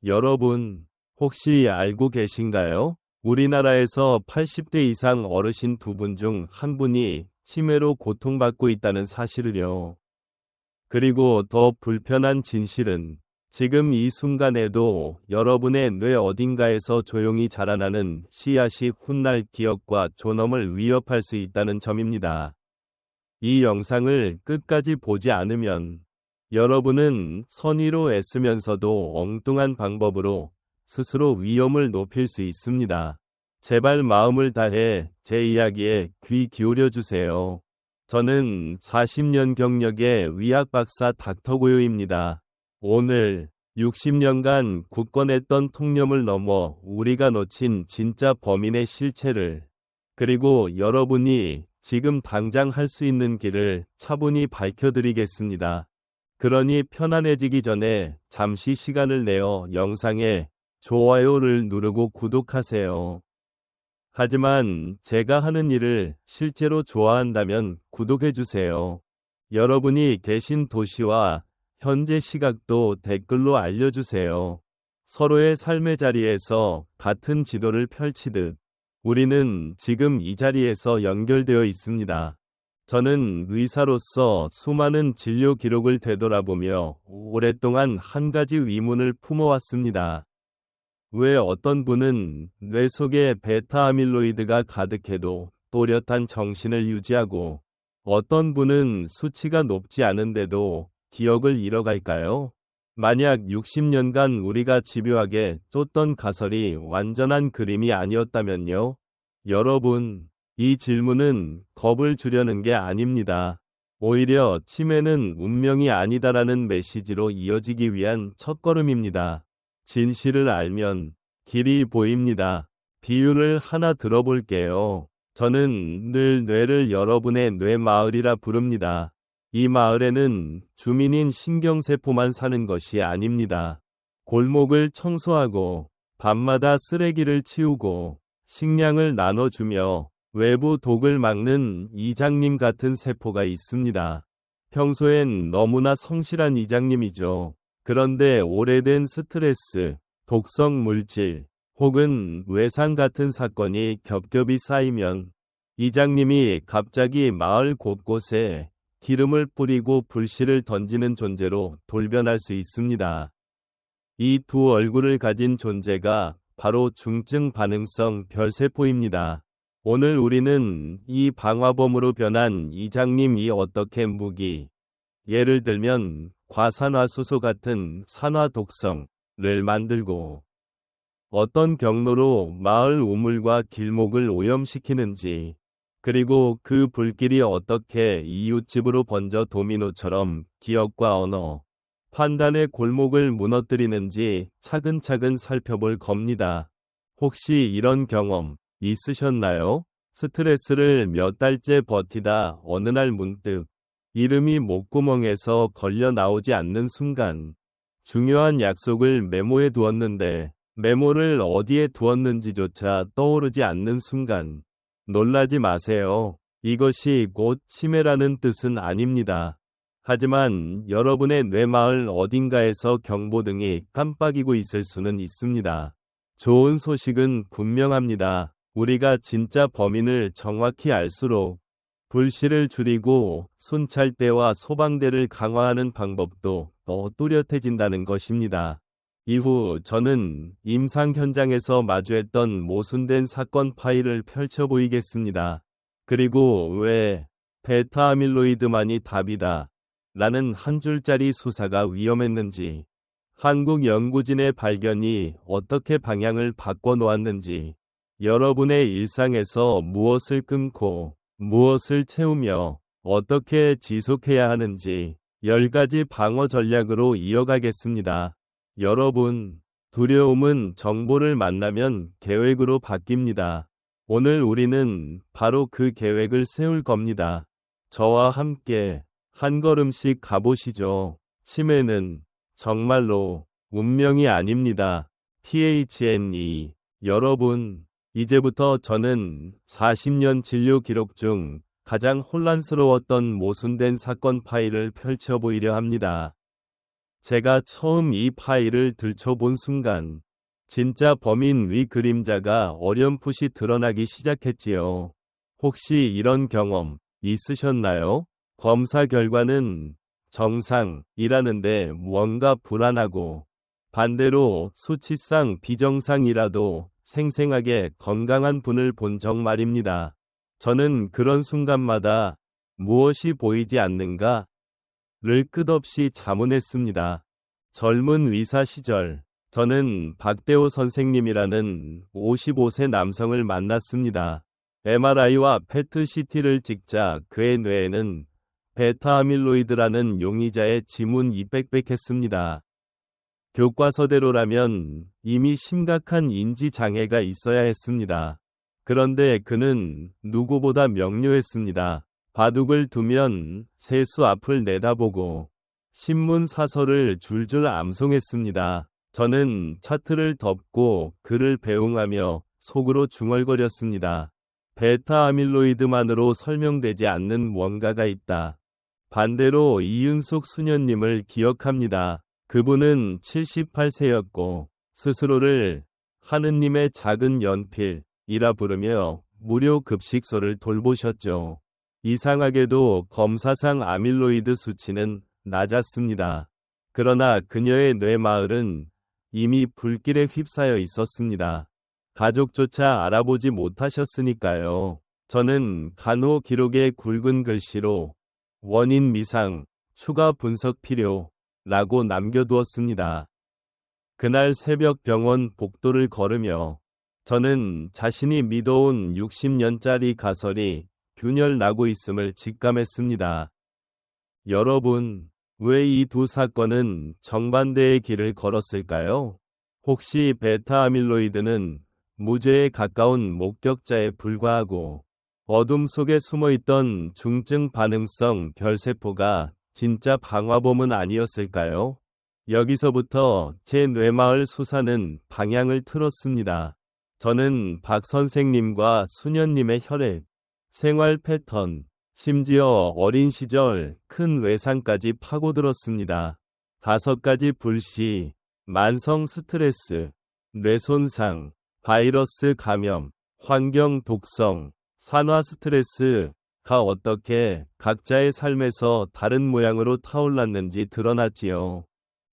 여러분, 혹시 알고 계신가요? 우리나라에서 80대 이상 어르신 두 분 중 한 분이 치매로 고통받고 있다는 사실을요. 그리고 더 불편한 진실은 지금 이 순간에도 여러분의 뇌 어딘가에서 조용히 자라나는 씨앗이 훗날 기억과 존엄을 위협할 수 있다는 점입니다. 이 영상을 끝까지 보지 않으면 여러분은 선의로 애쓰면서도 엉뚱한 방법으로 스스로 위험을 높일 수 있습니다. 제발 마음을 다해 제 이야기에 귀 기울여 주세요. 저는 40년 경력의 의학 박사 닥터 고요입니다. 오늘 60년간 굳건했던 통념을 넘어 우리가 놓친 진짜 범인의 실체를, 그리고 여러분이 지금 당장 할 수 있는 길을 차분히 밝혀드리겠습니다. 그러니 편안해지기 전에 잠시 시간을 내어 영상에 좋아요를 누르고 구독하세요. 하지만 제가 하는 일을 실제로 좋아한다면 구독해주세요. 여러분이 계신 도시와 현재 시각도 댓글로 알려주세요. 서로의 삶의 자리에서 같은 지도를 펼치듯 우리는 지금 이 자리에서 연결되어 있습니다. 저는 의사로서 수많은 진료 기록을 되돌아보며 오랫동안 한 가지 의문을 품어왔습니다. 왜 어떤 분은 뇌 속에 베타 아밀로이드가 가득해도 또렷한 정신을 유지하고 어떤 분은 수치가 높지 않은데도 기억을 잃어갈까요? 만약 60년간 우리가 집요하게 쫓던 가설이 완전한 그림이 아니었다면요? 여러분, 이 질문은 겁을 주려는 게 아닙니다. 오히려 치매는 운명이 아니다라는 메시지로 이어지기 위한 첫걸음입니다. 진실을 알면 길이 보입니다. 비유를 하나 들어볼게요. 저는 늘 뇌를 여러분의 뇌마을이라 부릅니다. 이 마을에는 주민인 신경세포만 사는 것이 아닙니다. 골목을 청소하고 밤마다 쓰레기를 치우고 식량을 나눠주며 외부 독을 막는 이장님 같은 세포가 있습니다. 평소엔 너무나 성실한 이장님이죠. 그런데 오래된 스트레스, 독성 물질, 혹은 외상 같은 사건이 겹겹이 쌓이면 이장님이 갑자기 마을 곳곳에 기름을 뿌리고 불씨를 던지는 존재로 돌변할 수 있습니다. 이 두 얼굴을 가진 존재가 바로 중증 반응성 별세포입니다. 오늘 우리는 이 방화범으로 변한 이장님이 어떻게 무기, 예를 들면 과산화수소 같은 산화 독성을 만들고 어떤 경로로 마을 우물과 길목을 오염시키는지, 그리고 그 불길이 어떻게 이웃집으로 번져 도미노처럼 기억과 언어, 판단의 골목을 무너뜨리는지 차근차근 살펴볼 겁니다. 혹시 이런 경험 있으셨나요? 스트레스를 몇 달째 버티다 어느 날 문득 이름이 목구멍에서 걸려 나오지 않는 순간, 중요한 약속을 메모해 두었는데 메모를 어디에 두었는지조차 떠오르지 않는 순간, 놀라지 마세요. 이것이 곧 치매라는 뜻은 아닙니다. 하지만 여러분의 뇌마을 어딘가에서 경보등이 깜빡이고 있을 수는 있습니다. 좋은 소식은 분명합니다. 우리가 진짜 범인을 정확히 알수록 불씨를 줄이고 순찰대와 소방대를 강화하는 방법도 더 뚜렷해진다는 것입니다. 이후 저는 임상 현장에서 마주했던 모순된 사건 파일을 펼쳐 보이겠습니다. 그리고 왜 베타 아밀로이드만이 답이다 라는 한 줄짜리 수사가 위험했는지, 한국 연구진의 발견이 어떻게 방향을 바꿔 놓았는지, 여러분의 일상에서 무엇을 끊고 무엇을 채우며 어떻게 지속해야 하는지 10가지 방어 전략으로 이어가겠습니다. 여러분, 두려움은 정보를 만나면 계획으로 바뀝니다. 오늘 우리는 바로 그 계획을 세울 겁니다. 저와 함께 한 걸음씩 가보시죠. 치매는 정말로 운명이 아닙니다. PHNE. 여러분, 이제부터 저는 40년 진료 기록 중 가장 혼란스러웠던 모순된 사건 파일을 펼쳐 보이려 합니다. 제가 처음 이 파일을 들춰본 순간 진짜 범인 위 그림자가 어렴풋이 드러나기 시작했지요. 혹시 이런 경험 있으셨나요? 검사 결과는 정상이라는데 뭔가 불안하고, 반대로 수치상 비정상이라도 생생하게 건강한 분을 본 적 말입니다. 저는 그런 순간마다 무엇이 보이지 않는가를 끝없이 자문했습니다. 젊은 의사 시절, 저는 박대호 선생님이라는 55세 남성을 만났습니다. MRI와 PET-CT를 찍자 그의 뇌에는 베타 아밀로이드라는 용의자의 지문이 빽빽했습니다. 교과서대로라면 이미 심각한 인지 장애가 있어야 했습니다. 그런데 그는 누구보다 명료했습니다. 바둑을 두면 세수 앞을 내다보고 신문 사설을 줄줄 암송했습니다. 저는 차트를 덮고 그를 배웅하며 속으로 중얼거렸습니다. 베타 아밀로이드만으로 설명되지 않는 뭔가가 있다. 반대로 이은숙 수녀님을 기억합니다. 그분은 78세였고 스스로를 하느님의 작은 연필이라 부르며 무료 급식소를 돌보셨죠. 이상하게도 검사상 아밀로이드 수치는 낮았습니다. 그러나 그녀의 뇌마을은 이미 불길에 휩싸여 있었습니다. 가족조차 알아보지 못하셨으니까요. 저는 간호 기록에 굵은 글씨로 원인 미상, 추가 분석 필요라고 남겨두었습니다. 그날 새벽 병원 복도를 걸으며 저는 자신이 믿어온 60년짜리 가설이 균열 나고 있음을 직감했습니다. 여러분, 왜 이 두 사건은 정반대의 길을 걸었을까요? 혹시 베타 아밀로이드는 무죄에 가까운 목격자에 불과하고 어둠 속에 숨어있던 중증 반응성 별세포가 진짜 방화범은 아니었을까요? 여기서부터 제 뇌마을 수사는 방향을 틀었습니다. 저는 박 선생님과 수녀님의 혈액, 생활 패턴, 심지어 어린 시절 큰 외상까지 파고들었습니다. 5가지 불씨, 만성 스트레스, 뇌손상, 바이러스 감염, 환경 독성, 산화 스트레스가 어떻게 각자의 삶에서 다른 모양으로 타올랐는지 드러났지요.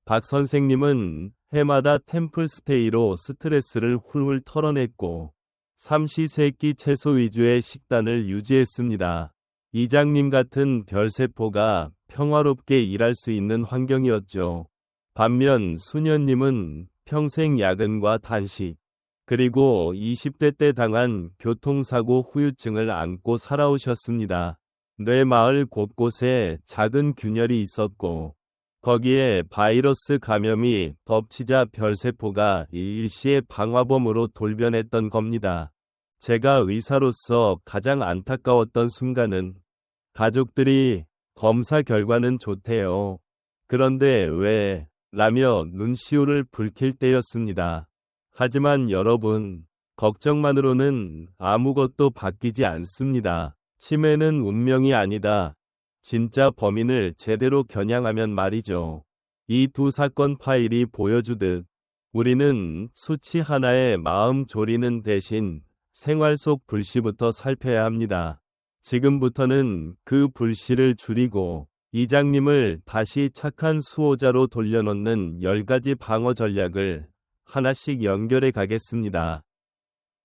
박 선생님은 해마다 템플스테이로 스트레스를 훌훌 털어냈고 삼시세끼 채소 위주의 식단을 유지했습니다. 이장님 같은 별세포가 평화롭게 일할 수 있는 환경이었죠. 반면 수녀님은 평생 야근과 단식, 그리고 20대 때 당한 교통사고 후유증을 안고 살아오셨습니다. 뇌마을 곳곳에 작은 균열이 있었고 거기에 바이러스 감염이 덮치자 별세포가 일시의 방화범으로 돌변했던 겁니다. 제가 의사로서 가장 안타까웠던 순간은 가족들이 검사 결과는 좋대요. 그런데 왜? 라며 눈시울을 붉힐 때였습니다. 하지만 여러분, 걱정만으로는 아무것도 바뀌지 않습니다. 치매는 운명이 아니다. 진짜 범인을 제대로 겨냥하면 말이죠. 이 두 사건 파일이 보여주듯 우리는 수치 하나에 마음 졸이는 대신 생활 속 불씨부터 살펴야 합니다. 지금부터는 그 불씨를 줄이고 이장님을 다시 착한 수호자로 돌려놓는 10가지 방어 전략을 하나씩 연결해 가겠습니다.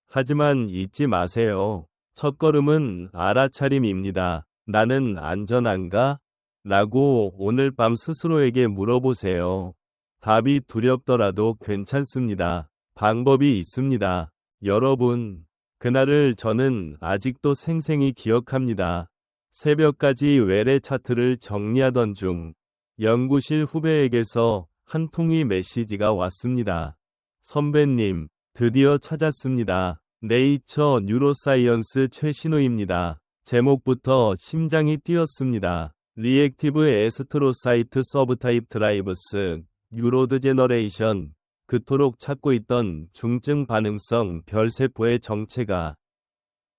하지만 잊지 마세요. 첫걸음은 알아차림입니다. 나는 안전한가? 라고 오늘 밤 스스로에게 물어보세요. 답이 두렵더라도 괜찮습니다. 방법이 있습니다. 여러분, 그날을 저는 아직도 생생히 기억합니다. 새벽까지 외래 차트를 정리하던 중 연구실 후배에게서 한 통의 메시지가 왔습니다. 선배님, 드디어 찾았습니다. 네이처 뉴로사이언스 최신호입니다. 제목부터 심장이 뛰었습니다. 리액티브 에스트로사이트 서브타입 드라이브스 뉴로드제너레이션. 그토록 찾고 있던 중증 반응성 별세포의 정체가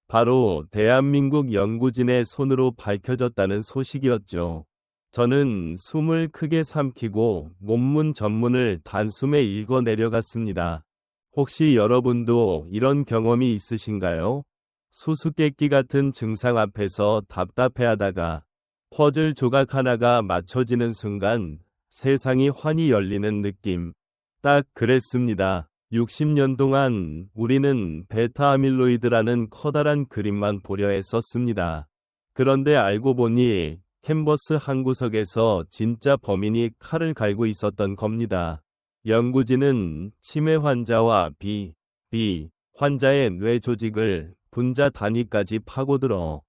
바로 대한민국 연구진의 손으로 밝혀졌다는 소식이었죠. 저는 숨을 크게 삼키고 논문 전문을 단숨에 읽어 내려갔습니다. 혹시 여러분도 이런 경험이 있으신가요? 수수께끼 같은 증상 앞에서 답답해하다가 퍼즐 조각 하나가 맞춰지는 순간 세상이 환히 열리는 느낌. 딱 그랬습니다. 60년 동안 우리는 베타 아밀로이드라는 커다란 그림만 보려 했었습니다. 그런데 알고 보니 캔버스 한 구석에서 진짜 범인이 칼을 갈고 있었던 겁니다. 연구진은 치매 환자와 B 환자의 뇌 조직을 분자 단위까지 파고들어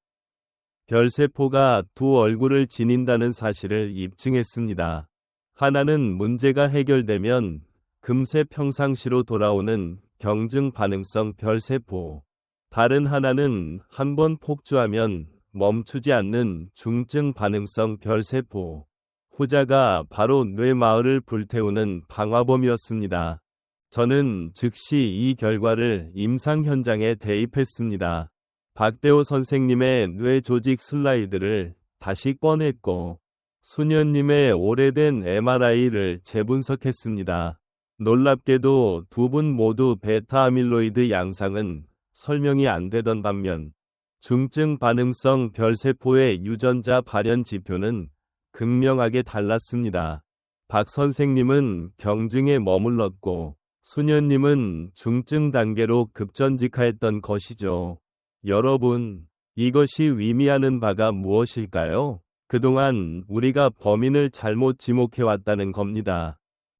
별세포가 두 얼굴을 지닌다는 사실을 입증했습니다. 하나는 문제가 해결되면 금세 평상시로 돌아오는 경증 반응성 별세포. 다른 하나는 한번 폭주하면 멈추지 않는 중증 반응성 별세포. 후자가 바로 뇌마을을 불태우는 방화범이었습니다. 저는 즉시 이 결과를 임상 현장에 대입했습니다. 박대호 선생님의 뇌 조직 슬라이드를 다시 꺼냈고 수녀님의 오래된 MRI를 재분석했습니다. 놀랍게도 두 분 모두 베타 아밀로이드 양상은 설명이 안 되던 반면 중증 반응성 별세포의 유전자 발현 지표는 극명하게 달랐습니다. 박 선생님은 경증에 머물렀고 수녀님은 중증 단계로 급전직하였던 것이죠. 여러분, 이것이 의미하는 바가 무엇일까요? 그동안 우리가 범인을 잘못 지목해왔다는 겁니다.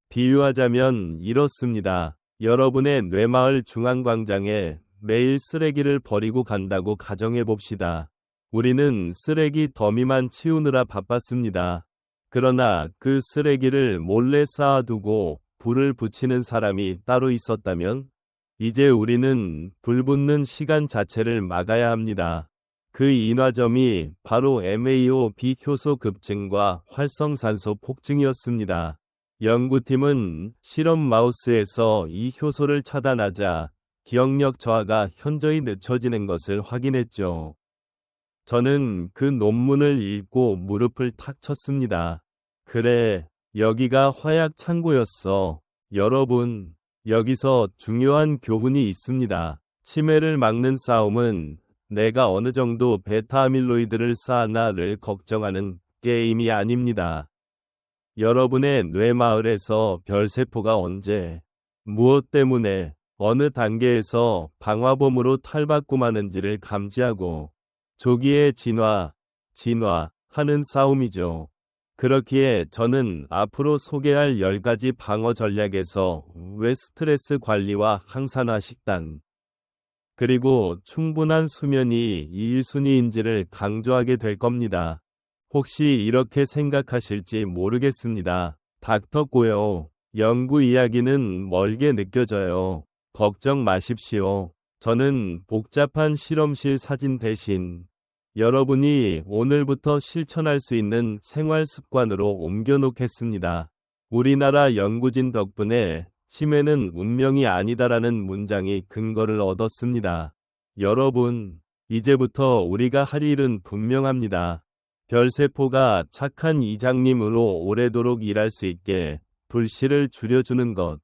비유하자면 이렇습니다. 여러분의 뇌마을 중앙광장에 매일 쓰레기를 버리고 간다고 가정해봅시다. 우리는 쓰레기 더미만 치우느라 바빴습니다. 그러나 그 쓰레기를 몰래 쌓아두고 불을 붙이는 사람이 따로 있었다면 이제 우리는 불 붙는 시간 자체를 막아야 합니다. 그 인화점이 바로 MAO-B 효소 급증과 활성산소 폭증이었습니다. 연구팀은 실험 마우스에서 이 효소를 차단하자 기억력 저하가 현저히 늦춰지는 것을 확인했죠. 저는 그 논문을 읽고 무릎을 탁 쳤습니다. 그래, 여기가 화약 창고였어. 여러분, 여기서 중요한 교훈이 있습니다. 치매를 막는 싸움은 내가 어느 정도 베타 아밀로이드를 쌓았나를 걱정하는 게임이 아닙니다. 여러분의 뇌마을에서 별세포가 언제, 무엇 때문에, 어느 단계에서 방화범으로 탈바꿈하는지를 감지하고 조기에 진화하는 싸움이죠. 그렇기에 저는 앞으로 소개할 10가지 방어 전략에서 왜 스트레스 관리와 항산화 식단, 그리고 충분한 수면이 1순위인지를 강조하게 될 겁니다. 혹시 이렇게 생각하실지 모르겠습니다. 닥터 고요. 연구 이야기는 멀게 느껴져요. 걱정 마십시오. 저는 복잡한 실험실 사진 대신 여러분이 오늘부터 실천할 수 있는 생활 습관으로 옮겨놓겠습니다. 우리나라 연구진 덕분에 치매는 운명이 아니다라는 문장이 근거를 얻었습니다. 여러분, 이제부터 우리가 할 일은 분명합니다. 별세포가 착한 이장님으로 오래도록 일할 수 있게 불씨를 줄여주는 것.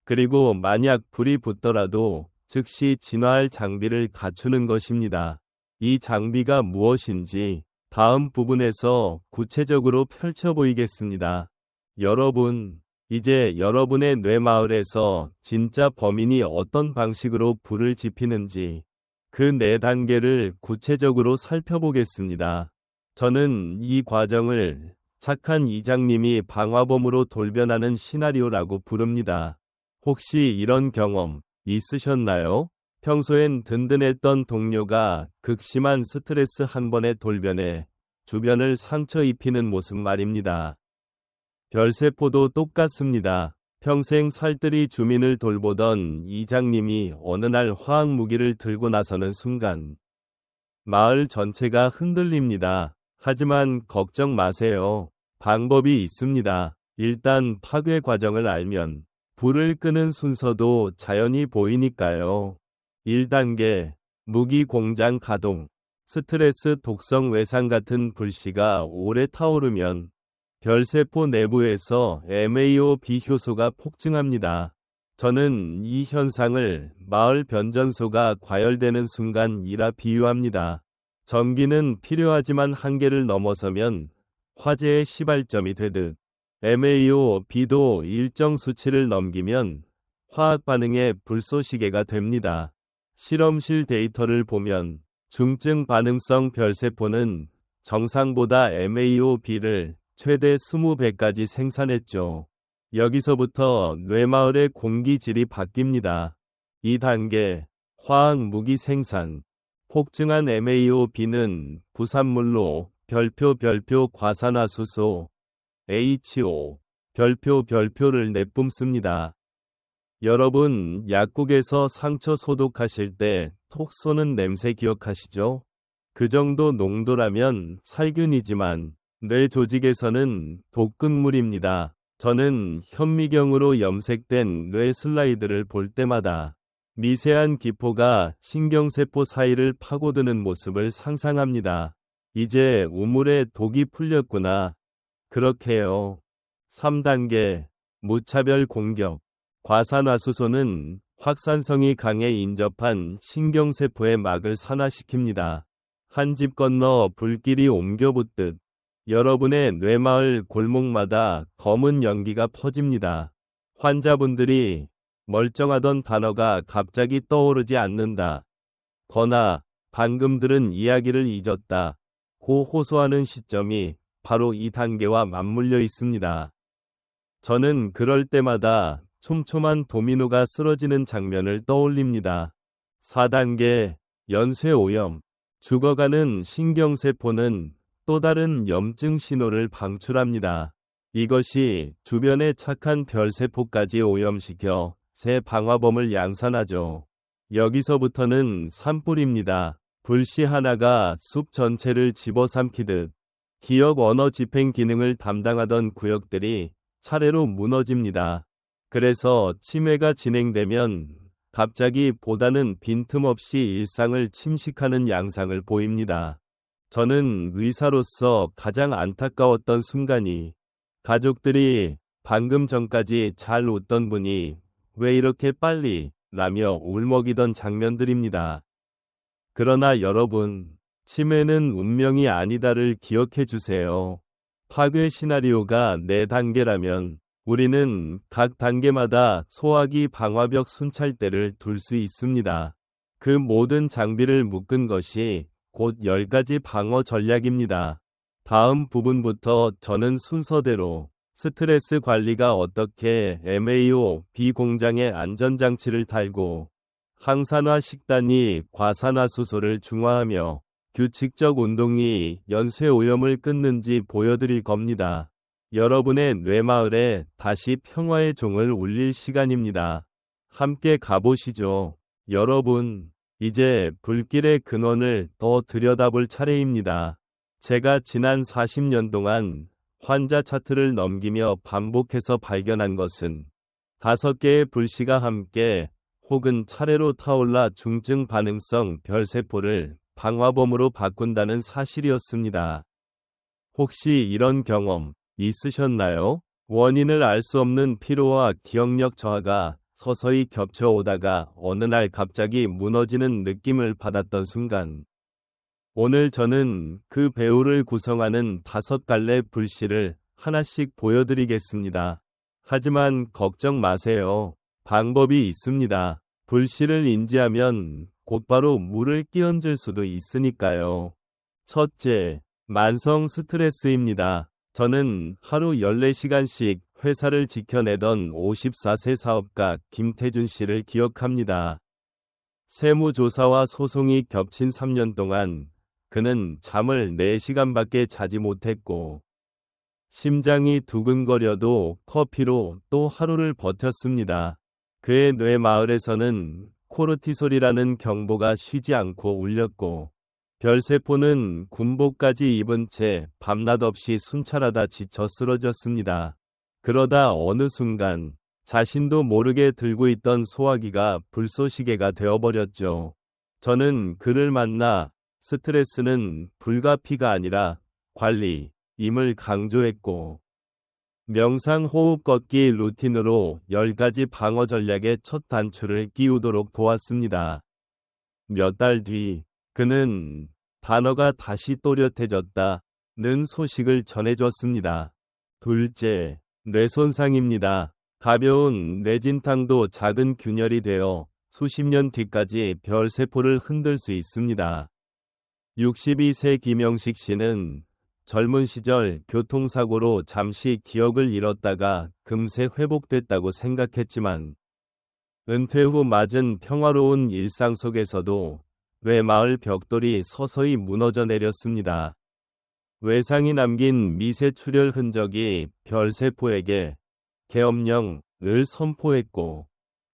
그리고 만약 불이 붙더라도 즉시 진화할 장비를 갖추는 것입니다. 이 장비가 무엇인지 다음 부분에서 구체적으로 펼쳐 보이겠습니다. 여러분, 이제 여러분의 뇌마을에서 진짜 범인이 어떤 방식으로 불을 지피는지 그 4단계를 구체적으로 살펴보겠습니다. 저는 이 과정을 착한 이장님이 방화범으로 돌변하는 시나리오라고 부릅니다. 혹시 이런 경험 있으셨나요? 평소엔 든든했던 동료가 극심한 스트레스 한 번에 돌변해 주변을 상처 입히는 모습 말입니다. 별세포도 똑같습니다. 평생 살뜰히 주민을 돌보던 이장님이 어느 날 화학 무기를 들고 나서는 순간 마을 전체가 흔들립니다. 하지만 걱정 마세요. 방법이 있습니다. 일단 파괴 과정을 알면 불을 끄는 순서도 자연히 보이니까요. 1단계 무기 공장 가동. 스트레스 독성 외상 같은 불씨가 오래 타오르면 별세포 내부에서 MAO-B 효소가 폭증합니다. 저는 이 현상을 마을 변전소가 과열되는 순간이라 비유합니다. 전기는 필요하지만 한계를 넘어서면 화재의 시발점이 되듯 MAO-B도 일정 수치를 넘기면 화학 반응의 불쏘시개가 됩니다. 실험실 데이터를 보면 중증 반응성 별세포는 정상보다 MAO-B를 최대 20배까지 생산했죠. 여기서부터 뇌마을의 공기질이 바뀝니다. 2단계 화학 무기 생산. 폭증한 MAO-B는 부산물로 별표 과산화수소 HO 별표를 내뿜습니다. 여러분 약국에서 상처 소독하실 때 톡 쏘는 냄새 기억하시죠? 그 정도 농도라면 살균이지만 뇌 조직에서는 독극물입니다. 저는 현미경으로 염색된 뇌 슬라이드를 볼 때마다 미세한 기포가 신경세포 사이를 파고드는 모습을 상상합니다. 이제 우물에 독이 풀렸구나. 그렇게요. 3단계 무차별 공격. 과산화수소는 확산성이 강해 인접한 신경세포의 막을 산화시킵니다. 한 집 건너 불길이 옮겨붙듯 여러분의 뇌마을 골목마다 검은 연기가 퍼집니다. 환자분들이 멀쩡하던 단어가 갑자기 떠오르지 않는다. 거나 방금 들은 이야기를 잊었다. 고 호소하는 시점이 바로 이 단계와 맞물려 있습니다. 저는 그럴 때마다 촘촘한 도미노가 쓰러지는 장면을 떠올립니다. 4단계 연쇄오염. 죽어가는 신경세포는 또 다른 염증 신호를 방출합니다. 이것이 주변의 착한 별세포까지 오염시켜 새 방화범을 양산하죠. 여기서부터는 산불입니다. 불씨 하나가 숲 전체를 집어삼키듯 기억 언어 집행 기능을 담당하던 구역들이 차례로 무너집니다. 그래서 치매가 진행되면 갑자기 보다는 빈틈없이 일상을 침식하는 양상을 보입니다. 저는 의사로서 가장 안타까웠던 순간이 가족들이 방금 전까지 잘 웃던 분이 왜 이렇게 빨리 라며 울먹이던 장면들입니다. 그러나 여러분, 치매는 운명이 아니다를 기억해 주세요. 파괴 시나리오가 4단계라면 우리는 각 단계마다 소화기 방화벽 순찰대를 둘 수 있습니다. 그 모든 장비를 묶은 것이 곧 10가지 방어 전략입니다. 다음 부분부터 저는 순서대로 스트레스 관리가 어떻게 MAO-B 공장의 안전장치를 달고 항산화 식단이 과산화수소를 중화하며 규칙적 운동이 연쇄오염을 끊는지 보여드릴 겁니다. 여러분의 뇌마을에 다시 평화의 종을 울릴 시간입니다. 함께 가보시죠. 여러분, 이제 불길의 근원을 더 들여다볼 차례입니다. 제가 지난 40년 동안 환자 차트를 넘기며 반복해서 발견한 것은 5개의 불씨가 함께 혹은 차례로 타올라 중증 반응성 별세포를 방화범으로 바꾼다는 사실이었습니다. 혹시 이런 경험 있으셨나요? 원인을 알 수 없는 피로와 기억력 저하가 서서히 겹쳐오다가 어느 날 갑자기 무너지는 느낌을 받았던 순간. 오늘 저는 그 배우를 구성하는 5갈래 불씨를 하나씩 보여드리겠습니다. 하지만 걱정 마세요. 방법이 있습니다. 불씨를 인지하면 곧바로 물을 끼얹을 수도 있으니까요. 첫째, 만성 스트레스입니다. 저는 하루 14시간씩 회사를 지켜내던 54세 사업가 김태준 씨를 기억합니다. 세무조사와 소송이 겹친 3년 동안 그는 잠을 4시간밖에 자지 못했고 심장이 두근거려도 커피로 또 하루를 버텼습니다. 그의 뇌마을에서는 코르티솔이라는 경보가 쉬지 않고 울렸고 별세포는 군복까지 입은 채 밤낮 없이 순찰하다 지쳐 쓰러졌습니다. 그러다 어느 순간 자신도 모르게 들고 있던 소화기가 불쏘시개가 되어버렸죠. 저는 그를 만나 스트레스는 불가피가 아니라 관리임을 강조했고, 명상 호흡 걷기 루틴으로 10가지 방어 전략의 첫 단추를 끼우도록 도왔습니다. 몇 달 뒤, 그는 단어가 다시 또렷해졌다는 소식을 전해줬습니다. 둘째, 뇌손상입니다. 가벼운 뇌진탕도 작은 균열이 되어 수십 년 뒤까지 별세포를 흔들 수 있습니다. 62세 김영식 씨는 젊은 시절 교통사고로 잠시 기억을 잃었다가 금세 회복됐다고 생각했지만, 은퇴 후 맞은 평화로운 일상 속에서도 뇌마을 벽돌이 서서히 무너져 내렸습니다. 외상이 남긴 미세 출혈 흔적이 별세포에게 계엄령을 선포했고,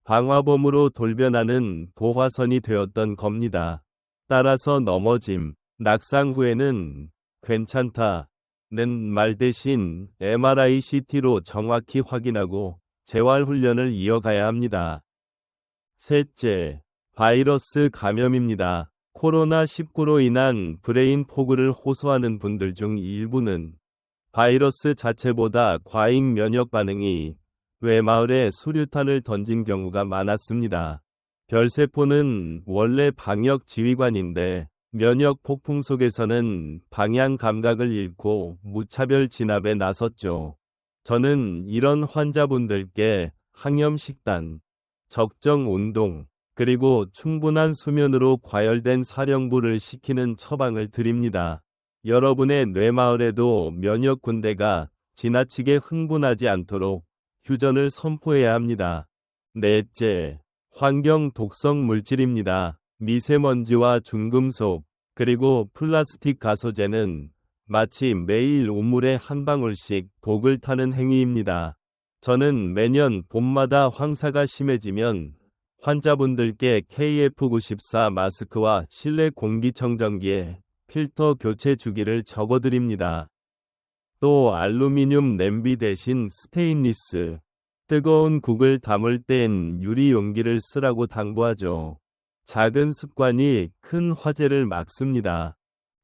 방화범으로 돌변하는 도화선이 되었던 겁니다. 따라서 넘어짐, 낙상 후에는 괜찮다는 말 대신 MRI, CT로 정확히 확인하고 재활 훈련을 이어가야 합니다. 셋째, 바이러스 감염입니다. 코로나19로 인한 브레인 포그를 호소하는 분들 중 일부는 바이러스 자체보다 과잉 면역 반응이 뇌마을에 수류탄을 던진 경우가 많았습니다. 별세포는 원래 방역 지휘관인데, 면역 폭풍 속에서는 방향 감각을 잃고 무차별 진압에 나섰죠. 저는 이런 환자분들께 항염 식단, 적정 운동, 그리고 충분한 수면으로 과열된 사령부를 시키는 처방을 드립니다. 여러분의 뇌마을에도 면역 군대가 지나치게 흥분하지 않도록 휴전을 선포해야 합니다. 넷째, 환경 독성 물질입니다. 미세먼지와 중금속, 그리고 플라스틱 가소제는 마치 매일 우물에 한 방울씩 독을 타는 행위입니다. 저는 매년 봄마다 황사가 심해지면 환자분들께 KF94 마스크와 실내 공기청정기에 필터 교체 주기를 적어드립니다. 또 알루미늄 냄비 대신 스테인리스, 뜨거운 국을 담을 땐 유리 용기를 쓰라고 당부하죠. 작은 습관이 큰 화재를 막습니다.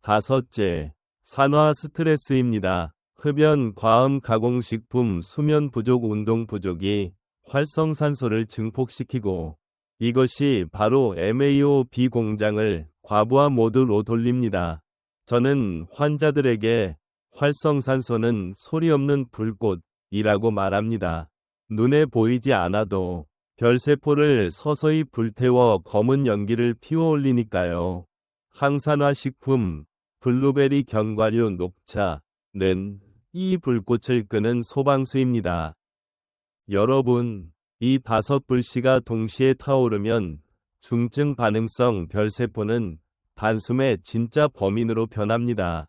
다섯째, 산화 스트레스입니다. 흡연, 과음, 가공식품, 수면 부족, 운동 부족이 활성산소를 증폭시키고, 이것이 바로 MAO-B 공장을 과부하 모드로 돌립니다. 저는 환자들에게 활성산소는 소리 없는 불꽃이라고 말합니다. 눈에 보이지 않아도 별세포를 서서히 불태워 검은 연기를 피워올리니까요. 항산화 식품, 블루베리 견과류, 녹차는 이 불꽃을 끄는 소방수입니다. 여러분, 이 5불씨가 동시에 타오르면 중증 반응성 별세포는 단숨에 진짜 범인으로 변합니다.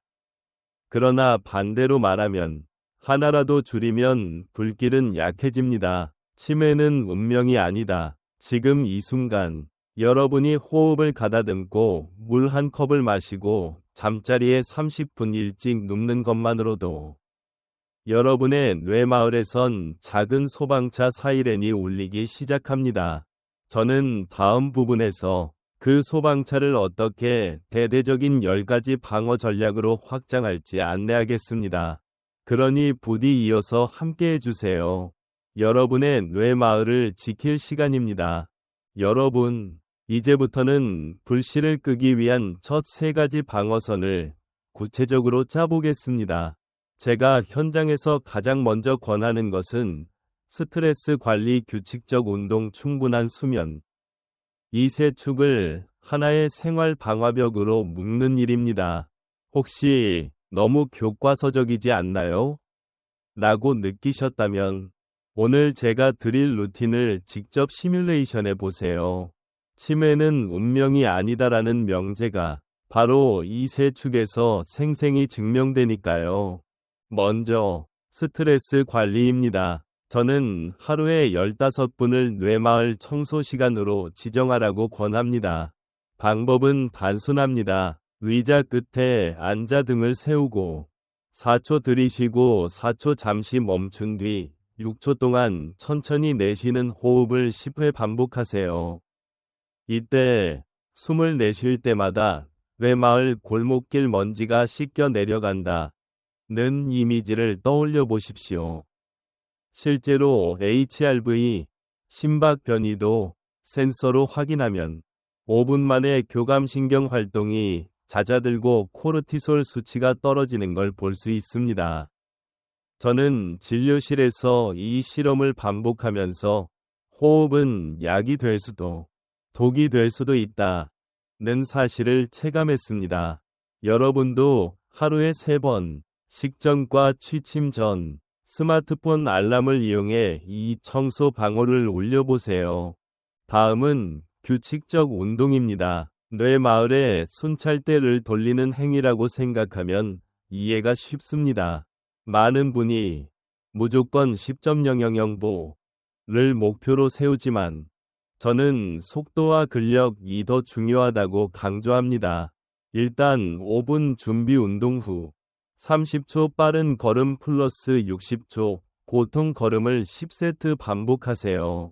그러나 반대로 말하면 하나라도 줄이면 불길은 약해집니다. 치매는 운명이 아니다. 지금 이 순간 여러분이 호흡을 가다듬고 물 한 컵을 마시고 잠자리에 30분 일찍 눕는 것만으로도 여러분의 뇌마을에선 작은 소방차 사이렌이 울리기 시작합니다. 저는 다음 부분에서 그 소방차를 어떻게 대대적인 10가지 방어 전략으로 확장할지 안내하겠습니다. 그러니 부디 이어서 함께 해주세요. 여러분의 뇌마을을 지킬 시간입니다. 여러분, 이제부터는 불씨를 끄기 위한 첫 3가지 방어선을 구체적으로 짜보겠습니다. 제가 현장에서 가장 먼저 권하는 것은 스트레스 관리, 규칙적 운동, 충분한 수면, 이 세 축을 하나의 생활 방화벽으로 묶는 일입니다. 혹시 너무 교과서적이지 않나요? 라고 느끼셨다면 오늘 제가 드릴 루틴을 직접 시뮬레이션해 보세요. 치매는 운명이 아니다라는 명제가 바로 이 세 축에서 생생히 증명되니까요. 먼저 스트레스 관리입니다. 저는 하루에 15분을 뇌마을 청소 시간으로 지정하라고 권합니다. 방법은 단순합니다. 의자 끝에 앉아 등을 세우고 4초 들이쉬고 4초 잠시 멈춘 뒤 6초 동안 천천히 내쉬는 호흡을 10회 반복하세요. 이때 숨을 내쉴 때마다 뇌마을 골목길 먼지가 씻겨 내려간다. 는 이미지를 떠올려 보십시오. 실제로 HRV, 심박 변이도 센서로 확인하면 5분 만에 교감신경 활동이 잦아들고 코르티솔 수치가 떨어지는 걸 볼 수 있습니다. 저는 진료실에서 이 실험을 반복하면서 호흡은 약이 될 수도 독이 될 수도 있다는 사실을 체감했습니다. 여러분도 하루에 3번, 식전과 취침 전 스마트폰 알람을 이용해 이 청소 방울을 울려보세요. 다음은 규칙적 운동입니다. 뇌마을의 순찰대를 돌리는 행위라고 생각하면 이해가 쉽습니다. 많은 분이 무조건 10.000보를 목표로 세우지만 저는 속도와 근력이 더 중요하다고 강조합니다. 일단 5분 준비 운동 후 30초 빠른 걸음 플러스 60초 고통 걸음을 10세트 반복하세요.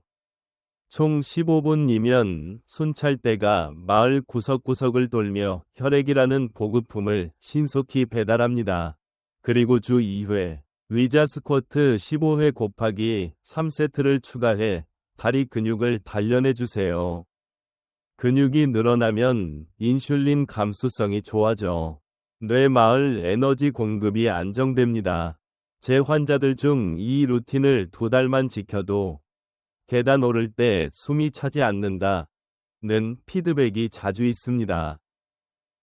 총 15분이면 순찰대가 마을 구석구석을 돌며 혈액이라는 보급품을 신속히 배달합니다. 그리고 주 2회 의자 스쿼트 15회 곱하기 3세트를 추가해 다리 근육을 단련해 주세요. 근육이 늘어나면 인슐린 감수성이 좋아져 뇌마을 에너지 공급이 안정됩니다. 제 환자들 중 이 루틴을 2달만 지켜도 계단 오를 때 숨이 차지 않는다는 피드백이 자주 있습니다.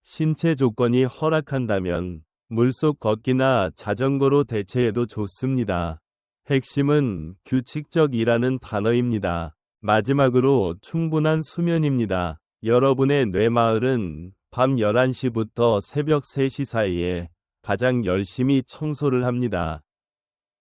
신체 조건이 허락한다면 물속 걷기나 자전거로 대체해도 좋습니다. 핵심은 규칙적이라는 단어입니다. 마지막으로 충분한 수면입니다. 여러분의 뇌마을은 밤 11시부터 새벽 3시 사이에 가장 열심히 청소를 합니다.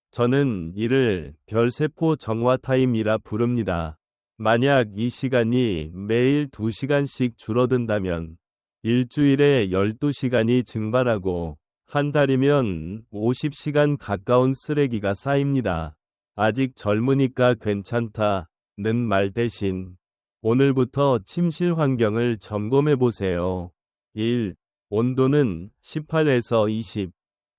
저는 이를 별세포 정화 타임이라 부릅니다. 만약 이 시간이 매일 2시간씩 줄어든다면 일주일에 12시간이 증발하고 한 달이면 50시간 가까운 쓰레기가 쌓입니다. 아직 젊으니까 괜찮다는 말 대신 오늘부터 침실 환경을 점검해 보세요. 1. 온도는 18에서 20.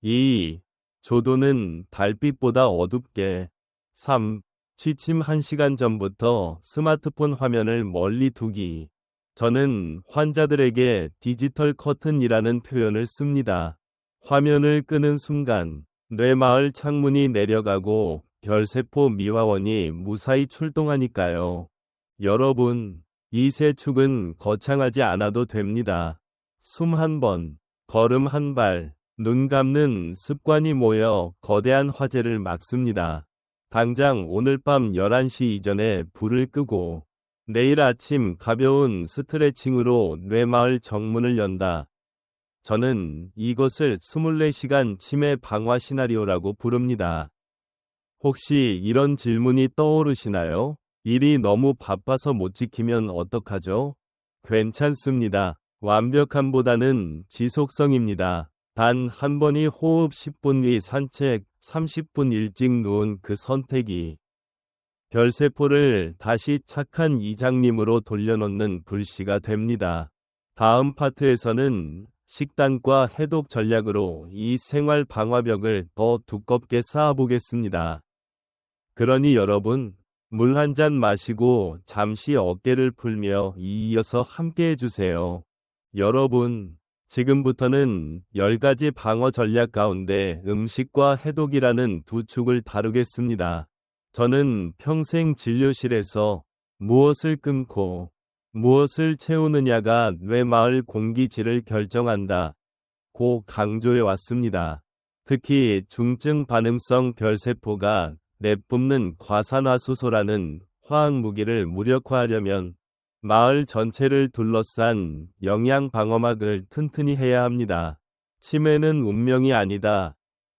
2. 조도는 달빛보다 어둡게. 3. 취침 1시간 전부터 스마트폰 화면을 멀리 두기. 저는 환자들에게 디지털 커튼이라는 표현을 씁니다. 화면을 끄는 순간 뇌마을 창문이 내려가고 별세포 미화원이 무사히 출동하니까요. 여러분, 이 세 축은 거창하지 않아도 됩니다. 숨 한 번, 걸음 한 발, 눈 감는 습관이 모여 거대한 화재를 막습니다. 당장 오늘 밤 11시 이전에 불을 끄고 내일 아침 가벼운 스트레칭으로 뇌마을 정문을 연다. 저는 이것을 24시간 치매 방화 시나리오라고 부릅니다. 혹시 이런 질문이 떠오르시나요? 일이 너무 바빠서 못 지키면 어떡하죠? 괜찮습니다. 완벽함보다는 지속성입니다. 단 한 번이 호흡 10분 위 산책 30분 일찍 누운 그 선택이 별세포를 다시 착한 이장님으로 돌려놓는 불씨가 됩니다. 다음 파트에서는 식단과 해독 전략으로 이 생활 방화벽을 더 두껍게 쌓아보겠습니다. 그러니 여러분, 물 한 잔 마시고 잠시 어깨를 풀며 이어서 함께 해주세요. 여러분, 지금부터는 10가지 방어 전략 가운데 음식과 해독이라는 두 축을 다루겠습니다. 저는 평생 진료실에서 무엇을 끊고 무엇을 채우느냐가 뇌마을 공기질을 결정한다 고 강조해 왔습니다. 특히 중증 반응성 별세포가 내뿜는 과산화수소라는 화학 무기를 무력화하려면 마을 전체를 둘러싼 영양 방어막을 튼튼히 해야 합니다. 치매는 운명이 아니다.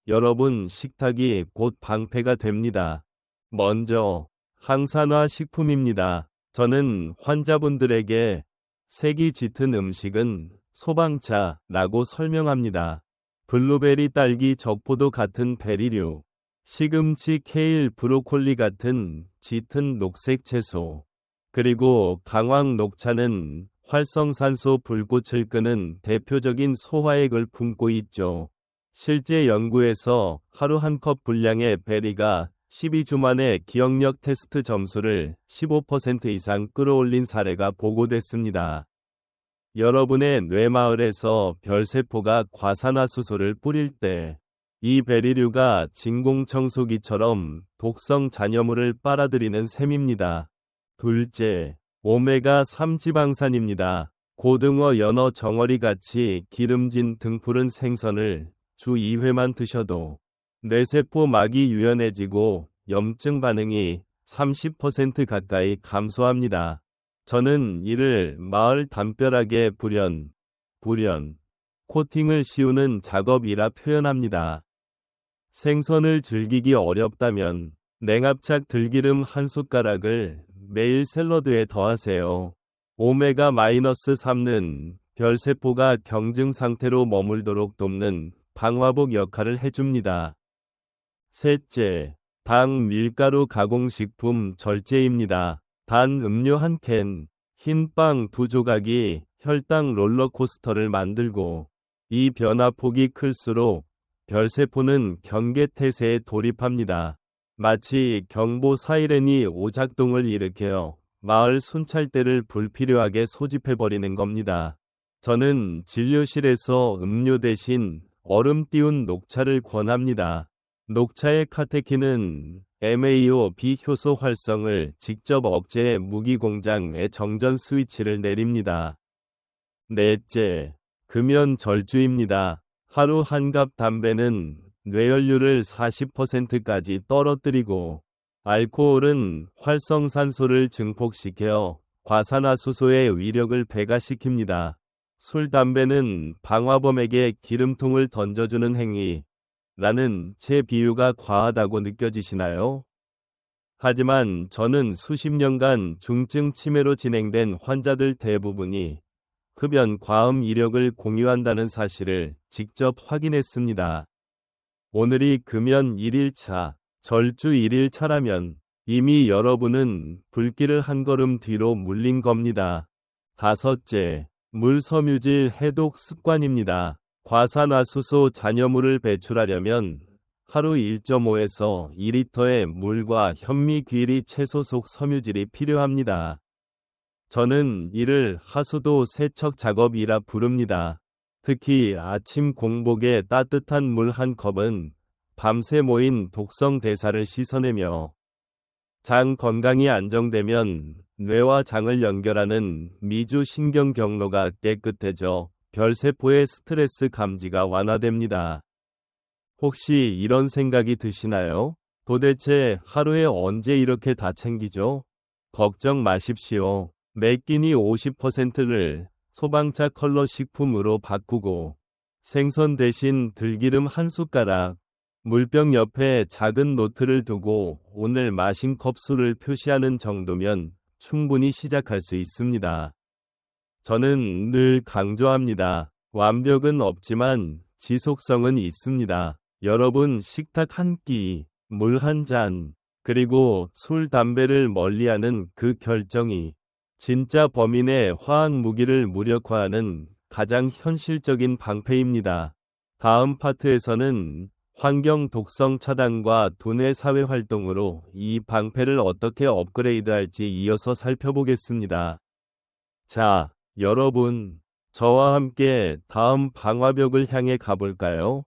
여러분, 식탁이 곧 방패가 됩니다. 먼저 항산화 식품입니다. 저는 환자분들에게 색이 짙은 음식은 소방차라고 설명합니다. 블루베리, 딸기, 적포도 같은 베리류, 시금치, 케일, 브로콜리 같은 짙은 녹색 채소, 그리고 강황 녹차는 활성산소 불꽃을 끄는 대표적인 소화액을 품고 있죠. 실제 연구에서 하루 한 컵 분량의 베리가 12주 만에 기억력 테스트 점수를 15% 이상 끌어올린 사례가 보고됐습니다. 여러분의 뇌마을에서 별세포가 과산화수소를 뿌릴 때 이 베리류가 진공청소기처럼 독성 잔여물을 빨아들이는 셈입니다. 둘째, 오메가3 지방산입니다. 고등어, 연어, 정어리 같이 기름진 등푸른 생선을 주 2회만 드셔도 뇌세포막이 유연해지고 염증 반응이 30% 가까이 감소합니다. 저는 이를 마을 담벼락에 불연 코팅을 씌우는 작업이라 표현합니다. 생선을 즐기기 어렵다면 냉압착 들기름 한 숟가락을 매일 샐러드에 더하세요. 오메가-3는 별세포가 경증 상태로 머물도록 돕는 방화복 역할을 해줍니다. 셋째, 당, 밀가루 가공식품 절제입니다. 단 음료 한 캔, 흰빵 2조각이 혈당 롤러코스터를 만들고 이 변화폭이 클수록 별세포는 경계태세에 돌입합니다. 마치 경보 사이렌이 오작동을 일으켜 마을 순찰대를 불필요하게 소집해버리는 겁니다. 저는 진료실에서 음료 대신 얼음 띄운 녹차를 권합니다. 녹차의 카테킨은 MAO-B 효소 활성을 직접 억제해 무기공장의 정전 스위치를 내립니다. 넷째, 금연 절주입니다. 하루 한 갑 담배는 뇌연료를 40%까지 떨어뜨리고 알코올은 활성산소를 증폭시켜 과산화수소의 위력을 배가시킵니다. 술, 담배는 방화범에게 기름통을 던져주는 행위라는 제 비유가 과하다고 느껴지시나요? 하지만 저는 수십 년간 중증 치매로 진행된 환자들 대부분이 흡연 과음 이력을 공유한다는 사실을 직접 확인했습니다. 오늘이 금연 1일차, 절주 1일차라면 이미 여러분은 불길을 한 걸음 뒤로 물린 겁니다. 다섯째, 물 섬유질 해독 습관입니다. 과산화수소 잔여물을 배출하려면 하루 1.5에서 2리터의 물과 현미귀리 채소 속 섬유질이 필요합니다. 저는 이를 하수도 세척 작업이라 부릅니다. 특히 아침 공복에 따뜻한 물 한 컵은 밤새 모인 독성 대사를 씻어내며 장 건강이 안정되면 뇌와 장을 연결하는 미주 신경 경로가 깨끗해져 별세포의 스트레스 감지가 완화됩니다. 혹시 이런 생각이 드시나요? 도대체 하루에 언제 이렇게 다 챙기죠? 걱정 마십시오. 매 끼니 50%를 소방차 컬러 식품으로 바꾸고 생선 대신 들기름 한 숟가락, 물병 옆에 작은 노트를 두고 오늘 마신 컵수를 표시하는 정도면 충분히 시작할 수 있습니다. 저는 늘 강조합니다. 완벽은 없지만 지속성은 있습니다. 여러분, 식탁 한 끼, 물 한 잔, 그리고 술, 담배를 멀리하는 그 결정이 진짜 범인의 화학 무기를 무력화하는 가장 현실적인 방패입니다. 다음 파트에서는 환경 독성 차단과 두뇌 사회 활동으로 이 방패를 어떻게 업그레이드할지 이어서 살펴보겠습니다. 자, 여러분, 저와 함께 다음 방화벽을 향해 가볼까요?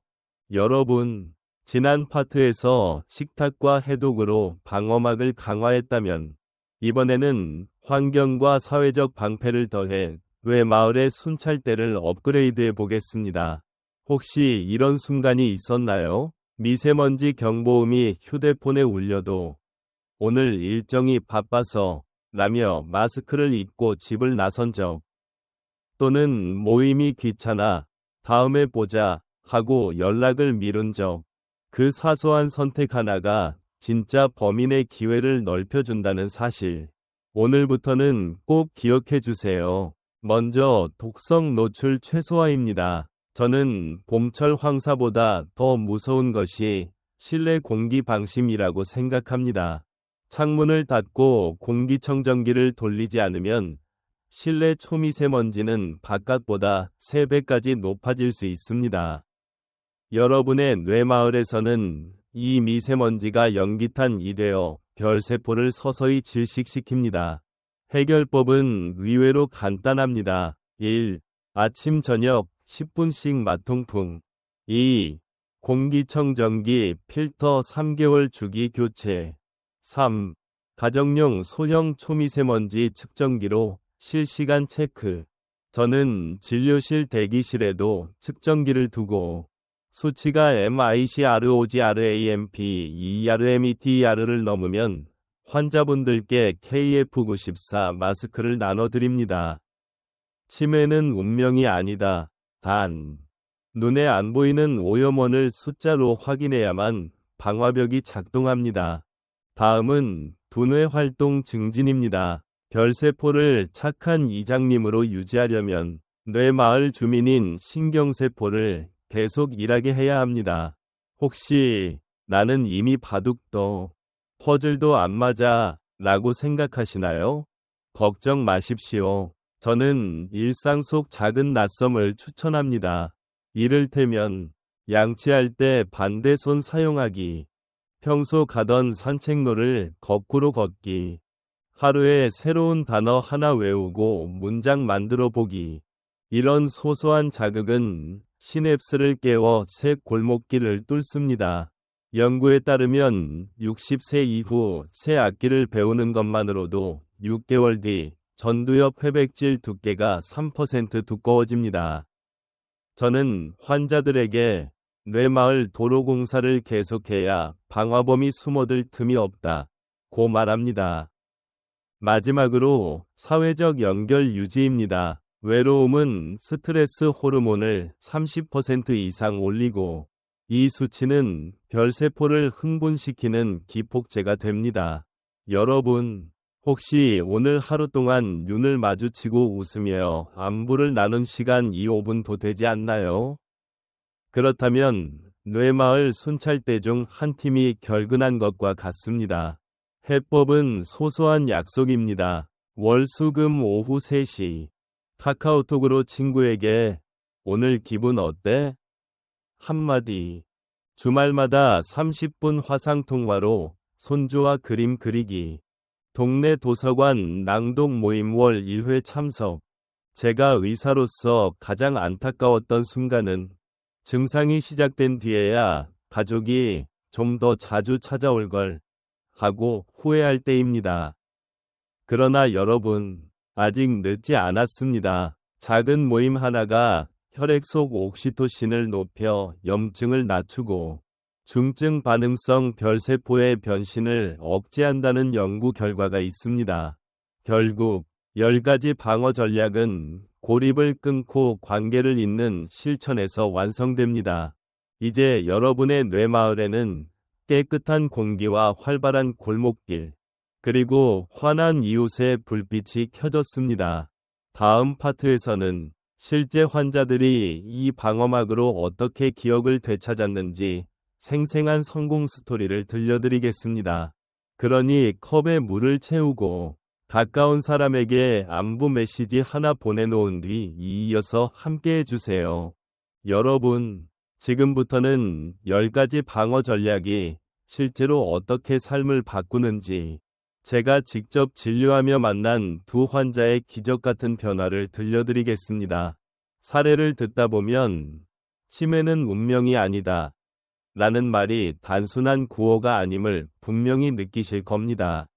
여러분, 지난 파트에서 식탁과 해독으로 방어막을 강화했다면 이번에는 환경과 사회적 방패를 더해 뇌 마을의 순찰대를 업그레이드해 보겠습니다. 혹시 이런 순간이 있었나요? 미세먼지 경보음이 휴대폰에 울려도 오늘 일정이 바빠서 라며 마스크를 잊고 집을 나선 적, 또는 모임이 귀찮아 다음에 보자 하고 연락을 미룬 적, 그 사소한 선택 하나가 진짜 범인의 기회를 넓혀준다는 사실. 오늘부터는 꼭 기억해 주세요. 먼저 독성 노출 최소화입니다. 저는 봄철 황사보다 더 무서운 것이 실내 공기 방심이라고 생각합니다. 창문을 닫고 공기청정기를 돌리지 않으면 실내 초미세먼지는 바깥보다 3배까지 높아질 수 있습니다. 여러분의 뇌마을에서는 이 미세먼지가 연기탄이 되어 별세포를 서서히 질식시킵니다. 해결법은 의외로 간단합니다. 1. 아침 저녁 10분씩 마통풍. 2. 공기청정기 필터 3개월 주기 교체. 3. 가정용 소형 초미세먼지 측정기로 실시간 체크. 저는 진료실 대기실에도 측정기를 두고 수치가 MICROGRAMP, ERMETR를 넘으면 환자분들께 KF94 마스크를 나눠드립니다. 치매는 운명이 아니다. 단, 눈에 안 보이는 오염원을 숫자로 확인해야만 방화벽이 작동합니다. 다음은 두뇌 활동 증진입니다. 별세포를 착한 이장님으로 유지하려면 뇌마을 주민인 신경세포를 계속 일하게 해야 합니다. 혹시 나는 이미 바둑도 퍼즐도 안 맞아 라고 생각하시나요? 걱정 마십시오. 저는 일상 속 작은 낯섦을 추천합니다. 이를테면 양치할 때 반대손 사용하기, 평소 가던 산책로를 거꾸로 걷기, 하루에 새로운 단어 하나 외우고 문장 만들어 보기. 이런 소소한 자극은 시냅스를 깨워 새 골목길을 뚫습니다. 연구에 따르면 60세 이후 새 악기를 배우는 것만으로도 6개월 뒤 전두엽 회백질 두께가 3% 두꺼워집니다. 저는 환자들에게 뇌마을 도로공사를 계속해야 방화범이 숨어들 틈이 없다고 말합니다. 마지막으로 사회적 연결 유지입니다. 외로움은 스트레스 호르몬을 30% 이상 올리고 이 수치는 별세포를 흥분시키는 기폭제가 됩니다. 여러분, 혹시 오늘 하루 동안 눈을 마주치고 웃으며 안부를 나눈 시간 5분도 되지 않나요? 그렇다면 뇌마을 순찰대 중 한 팀이 결근한 것과 같습니다. 해법은 소소한 약속입니다. 월수금 오후 3시. 카카오톡으로 친구에게 오늘 기분 어때? 한마디. 주말마다 30분 화상통화로 손주와 그림 그리기. 동네 도서관 낭독 모임 월 1회 참석. 제가 의사로서 가장 안타까웠던 순간은 증상이 시작된 뒤에야 가족이 좀 더 자주 찾아올 걸 하고 후회할 때입니다. 그러나 여러분, 아직 늦지 않았습니다. 작은 모임 하나가 혈액 속 옥시토신을 높여 염증을 낮추고 중증 반응성 별세포의 변신을 억제한다는 연구 결과가 있습니다. 결국 10가지 방어 전략은 고립을 끊고 관계를 잇는 실천에서 완성됩니다. 이제 여러분의 뇌마을에는 깨끗한 공기와 활발한 골목길, 그리고 환한 이웃의 불빛이 켜졌습니다. 다음 파트에서는 실제 환자들이 이 방어막으로 어떻게 기억을 되찾았는지 생생한 성공 스토리를 들려드리겠습니다. 그러니 컵에 물을 채우고 가까운 사람에게 안부 메시지 하나 보내놓은 뒤 이어서 함께 해주세요. 여러분, 지금부터는 10가지 방어 전략이 실제로 어떻게 삶을 바꾸는지 제가 직접 진료하며 만난 두 환자의 기적 같은 변화를 들려드리겠습니다. 사례를 듣다 보면 치매는 운명이 아니다 라는 말이 단순한 구호가 아님을 분명히 느끼실 겁니다.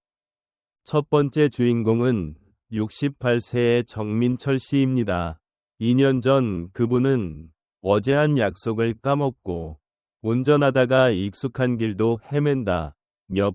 첫 번째 주인공은 68세의 정민철 씨입니다. 2년 전 그분은 어제 한 약속을 까먹고 운전하다가 익숙한 길도 헤맨다며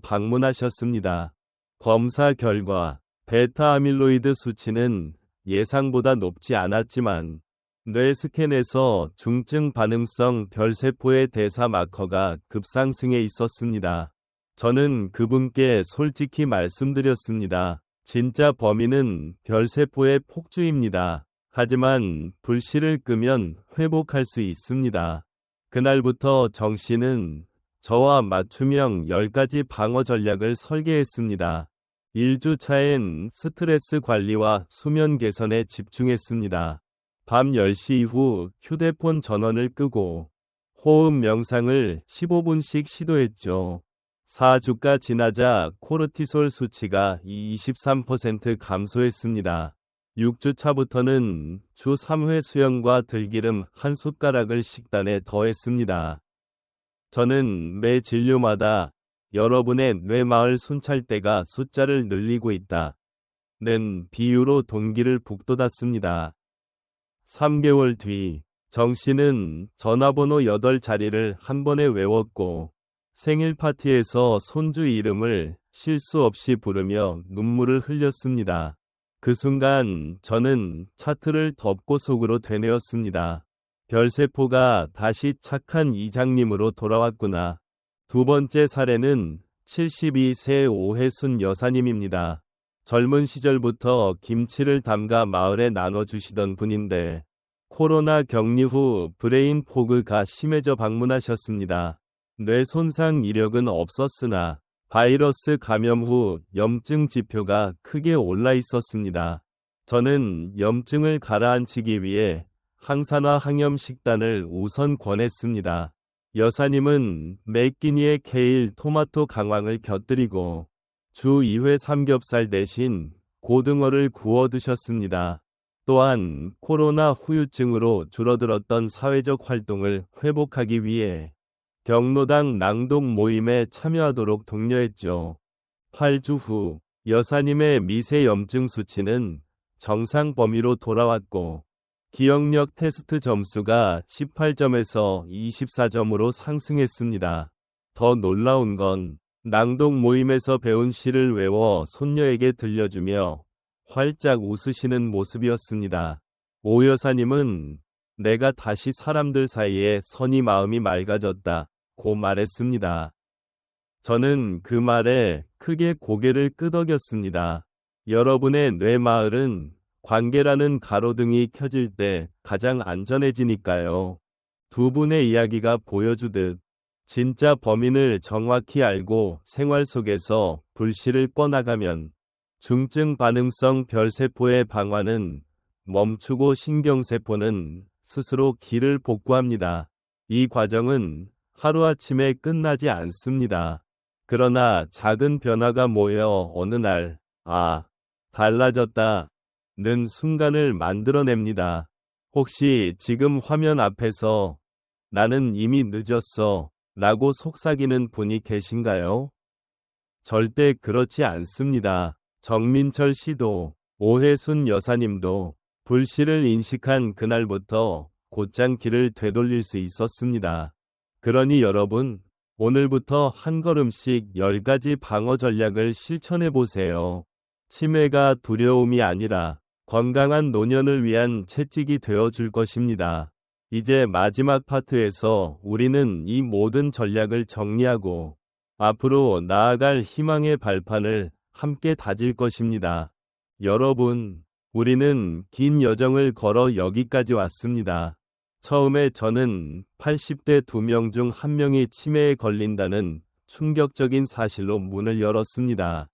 방문하셨습니다. 검사 결과 베타 아밀로이드 수치는 예상보다 높지 않았지만 뇌 스캔에서 중증 반응성 별세포의 대사 마커가 급상승해 있었습니다. 저는 그분께 솔직히 말씀드렸습니다. 진짜 범인은 별세포의 폭주입니다. 하지만 불씨를 끄면 회복할 수 있습니다. 그날부터 정 씨는 저와 맞춤형 10가지 방어 전략을 설계했습니다. 1주차엔 스트레스 관리와 수면 개선에 집중했습니다. 밤 10시 이후 휴대폰 전원을 끄고 호흡 명상을 15분씩 시도했죠. 4주가 지나자 코르티솔 수치가 23% 감소했습니다. 6주차부터는 주 3회 수영과 들기름 한 숟가락을 식단에 더했습니다. 저는 매 진료마다 여러분의 뇌마을 순찰대가 숫자를 늘리고 있다 는 비유로 동기를 북돋았습니다. 3개월 뒤 정 씨는 전화번호 8자리를 한 번에 외웠고 생일 파티에서 손주 이름을 실수 없이 부르며 눈물을 흘렸습니다. 그 순간 저는 차트를 덮고 속으로 되뇌었습니다. 별세포가 다시 착한 이장님으로 돌아왔구나. 두 번째 사례는 72세 오혜순 여사님입니다. 젊은 시절부터 김치를 담가 마을에 나눠주시던 분인데 코로나 격리 후 브레인 포그가 심해져 방문하셨습니다. 뇌 손상 이력은 없었으나 바이러스 감염 후 염증 지표가 크게 올라 있었습니다. 저는 염증을 가라앉히기 위해 항산화 항염 식단을 우선 권했습니다. 여사님은 매 끼니에 케일, 토마토 강황을 곁들이고 주 2회 삼겹살 대신 고등어를 구워 드셨습니다. 또한 코로나 후유증으로 줄어들었던 사회적 활동을 회복하기 위해 경로당 낭독 모임에 참여하도록 독려했죠. 8주 후 여사님의 미세 염증 수치는 정상 범위로 돌아왔고 기억력 테스트 점수가 18점에서 24점으로 상승했습니다. 더 놀라운 건 낭독 모임에서 배운 시를 외워 손녀에게 들려주며 활짝 웃으시는 모습이었습니다. 오 여사님은 내가 다시 사람들 사이에 선이 마음이 맑아졌다고 말했습니다. 저는 그 말에 크게 고개를 끄덕였습니다. 여러분의 뇌마을은 관계라는 가로등이 켜질 때 가장 안전해지니까요. 두 분의 이야기가 보여주듯 진짜 범인을 정확히 알고 생활 속에서 불씨를 꺼나가면 중증 반응성 별세포의 방화는 멈추고 신경세포는 스스로 길을 복구합니다. 이 과정은 하루아침에 끝나지 않습니다. 그러나 작은 변화가 모여 어느 날, 달라졌다 는 순간을 만들어냅니다. 혹시 지금 화면 앞에서 나는 이미 늦었어 라고 속삭이는 분이 계신가요? 절대 그렇지 않습니다. 정민철 씨도 오혜순 여사님도 불씨를 인식한 그날부터 곧장 길을 되돌릴 수 있었습니다. 그러니 여러분, 오늘부터 한 걸음씩 10가지 방어 전략을 실천해 보세요. 치매가 두려움이 아니라 건강한 노년을 위한 채찍이 되어 줄 것입니다. 이제 마지막 파트에서 우리는 이 모든 전략을 정리하고 앞으로 나아갈 희망의 발판을 함께 다질 것입니다. 여러분, 우리는 긴 여정을 걸어 여기까지 왔습니다. 처음에 저는 80대 2명 중 1명이 치매에 걸린다는 충격적인 사실로 문을 열었습니다.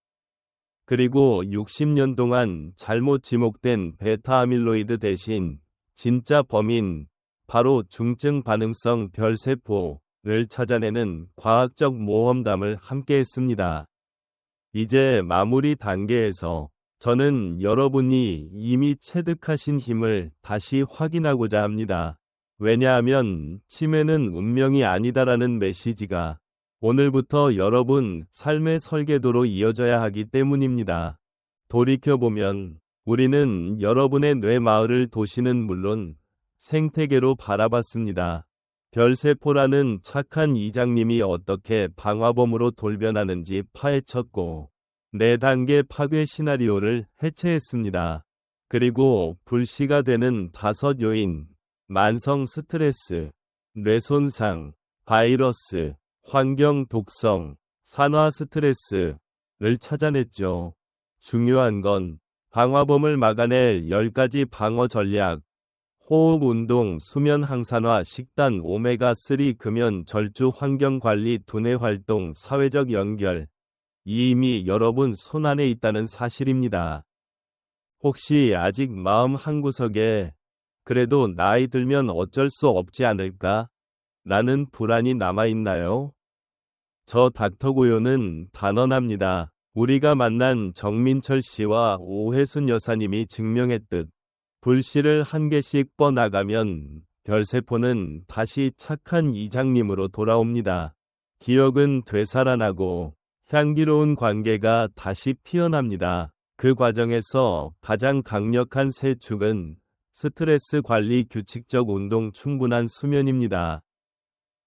그리고 60년 동안 잘못 지목된 베타 아밀로이드 대신 진짜 범인, 바로 중증 반응성 별세포를 찾아내는 과학적 모험담을 함께 했습니다. 이제 마무리 단계에서 저는 여러분이 이미 체득하신 힘을 다시 확인하고자 합니다. 왜냐하면 치매는 운명이 아니다라는 메시지가 오늘부터 여러분 삶의 설계도로 이어져야 하기 때문입니다. 돌이켜보면 우리는 여러분의 뇌마을을 도시는 물론 생태계로 바라봤습니다. 별세포라는 착한 이장님이 어떻게 방화범으로 돌변하는지 파헤쳤고 4단계 파괴 시나리오를 해체했습니다. 그리고 불씨가 되는 5 요인, 만성 스트레스, 뇌손상, 바이러스, 환경 독성, 산화 스트레스를 찾아냈죠. 중요한 건 방화범을 막아낼 10가지 방어 전략, 호흡 운동, 수면 항산화, 식단, 오메가3 금연, 절주, 환경 관리, 두뇌 활동, 사회적 연결, 이미 여러분 손안에 있다는 사실입니다. 혹시 아직 마음 한구석에 그래도 나이 들면 어쩔 수 없지 않을까? 라는 불안이 남아있나요? 저 닥터고요는 단언합니다. 우리가 만난 정민철 씨와 오혜순 여사님이 증명했듯 불씨를 한 개씩 뻗나가면 별세포는 다시 착한 이장님으로 돌아옵니다. 기억은 되살아나고 향기로운 관계가 다시 피어납니다. 그 과정에서 가장 강력한 세 축은 스트레스 관리, 규칙적 운동, 충분한 수면입니다.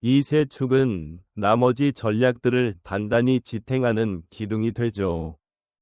이 세 축은 나머지 전략들을 단단히 지탱하는 기둥이 되죠.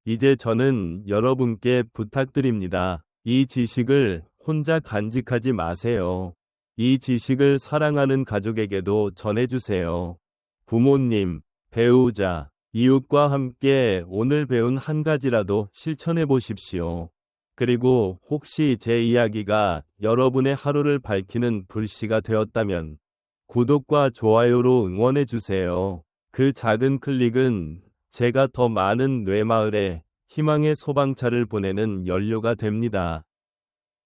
이제 저는 여러분께 부탁드립니다. 이 지식을 혼자 간직하지 마세요. 이 지식을 사랑하는 가족에게도 전해주세요. 부모님, 배우자, 이웃과 함께 오늘 배운 한 가지라도 실천해 보십시오. 그리고 혹시 제 이야기가 여러분의 하루를 밝히는 불씨가 되었다면 구독과 좋아요로 응원해 주세요. 그 작은 클릭은 제가 더 많은 뇌마을에 희망의 소방차를 보내는 연료가 됩니다.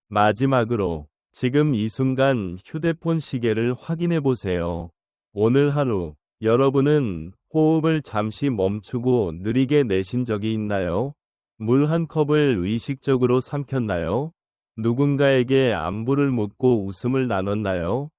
마지막으로 지금 이 순간 휴대폰 시계를 확인해 보세요. 오늘 하루 여러분은 호흡을 잠시 멈추고 느리게 내신 적이 있나요? 물 한 컵을 의식적으로 삼켰나요? 누군가에게 안부를 묻고 웃음을 나눴나요?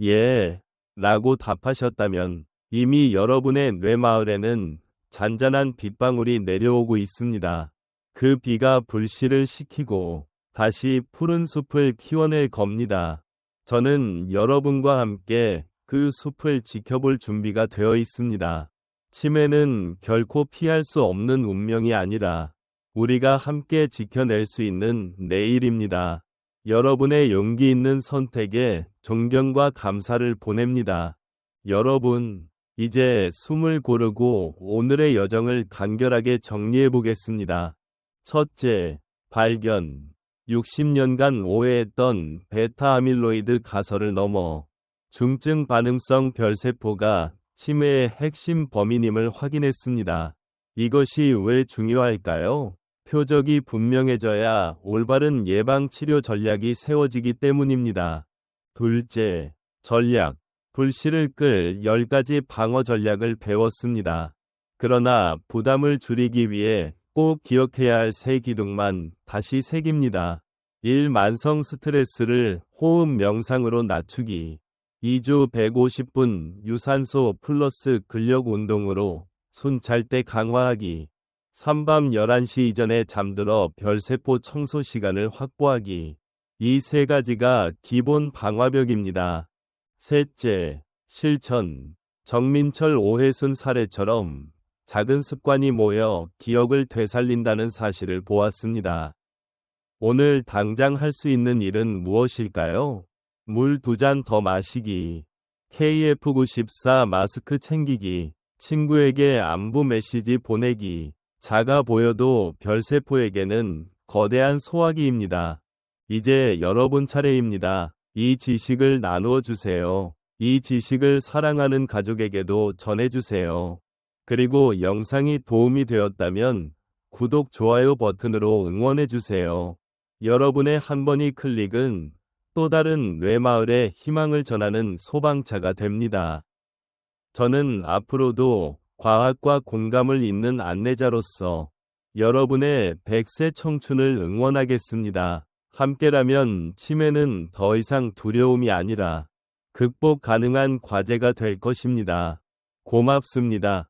예, 라고 답하셨다면 이미 여러분의 뇌마을에는 잔잔한 빗방울이 내려오고 있습니다. 그 비가 불씨를 식히고 다시 푸른 숲을 키워낼 겁니다. 저는 여러분과 함께 그 숲을 지켜볼 준비가 되어 있습니다. 치매는 결코 피할 수 없는 운명이 아니라 우리가 함께 지켜낼 수 있는 내일입니다. 여러분의 용기 있는 선택에 존경과 감사를 보냅니다. 여러분, 이제 숨을 고르고 오늘의 여정을 간결하게 정리해 보겠습니다. 첫째, 발견. 60년간 오해했던 베타 아밀로이드 가설을 넘어 중증 반응성 별세포가 치매의 핵심 범인임을 확인했습니다. 이것이 왜 중요할까요? 표적이 분명해져야 올바른 예방치료 전략이 세워지기 때문입니다. 둘째, 전략. 불씨를 끌 10가지 방어 전략을 배웠습니다. 그러나 부담을 줄이기 위해 꼭 기억해야 할 세 기둥만 다시 새깁니다. 1. 만성 스트레스를 호흡 명상으로 낮추기. 2주 150분 유산소 플러스 근력 운동으로 숨 잘 때 강화하기. 3. 밤 11시 이전에 잠들어 별세포 청소 시간을 확보하기. 이 세 가지가 기본 방화벽입니다. 셋째, 실천. 정민철 오혜순 사례처럼 작은 습관이 모여 기억을 되살린다는 사실을 보았습니다. 오늘 당장 할 수 있는 일은 무엇일까요? 물 2잔 더 마시기, KF94 마스크 챙기기, 친구에게 안부 메시지 보내기. 작아 보여도 별세포에게는 거대한 소화기입니다. 이제 여러분 차례입니다. 이 지식을 나누어 주세요. 이 지식을 사랑하는 가족에게도 전해주세요. 그리고 영상이 도움이 되었다면 구독, 좋아요 버튼으로 응원해주세요. 여러분의 한 번의 클릭은 또 다른 뇌마을에 희망을 전하는 소방차가 됩니다. 저는 앞으로도 과학과 공감을 잇는 안내자로서 여러분의 100세 청춘을 응원하겠습니다. 함께라면 치매는 더 이상 두려움이 아니라 극복 가능한 과제가 될 것입니다. 고맙습니다.